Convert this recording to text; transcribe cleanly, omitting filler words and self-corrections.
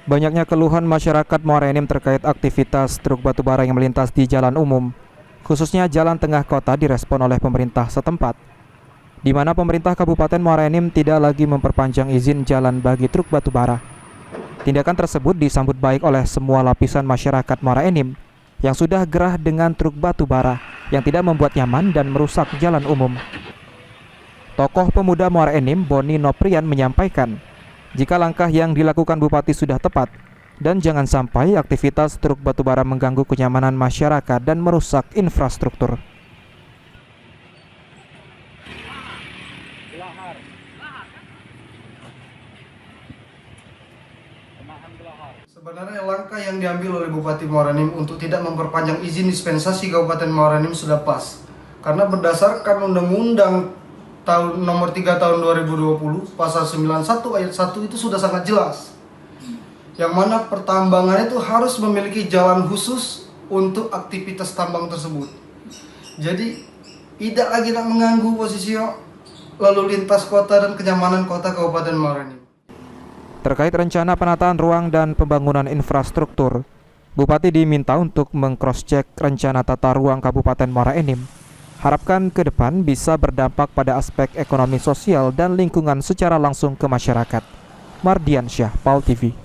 Banyaknya keluhan masyarakat Muara Enim terkait aktivitas truk batubara yang melintas di jalan umum, khususnya jalan tengah kota, direspon oleh pemerintah setempat, di mana pemerintah Kabupaten Muara Enim tidak lagi memperpanjang izin jalan bagi truk batubara. Tindakan tersebut disambut baik oleh semua lapisan masyarakat Muara Enim yang sudah gerah dengan truk batubara yang tidak membuat nyaman dan merusak jalan umum. Tokoh pemuda Muara Enim, Boni Noprian, menyampaikan jika langkah yang dilakukan Bupati sudah tepat dan jangan sampai aktivitas truk batubara mengganggu kenyamanan masyarakat dan merusak infrastruktur. Sebenarnya langkah yang diambil oleh Bupati Muara Enim untuk tidak memperpanjang izin dispensasi Kabupaten Muara Enim sudah pas. Karena berdasarkan Undang-Undang nomor 3 tahun 2020 pasal 91 ayat 1 itu sudah sangat jelas. Yang mana pertambangan itu harus memiliki jalan khusus untuk aktivitas tambang tersebut. Jadi tidak lagi nak mengganggu posisi lalu lintas kota dan kenyamanan kota Kabupaten Muara Enim. Terkait rencana penataan ruang dan pembangunan infrastruktur, Bupati diminta untuk meng-cross-check rencana tata ruang Kabupaten Muara Enim. Harapkan ke depan bisa berdampak pada aspek ekonomi sosial dan lingkungan secara langsung ke masyarakat. Mardiansyah, PAL TV.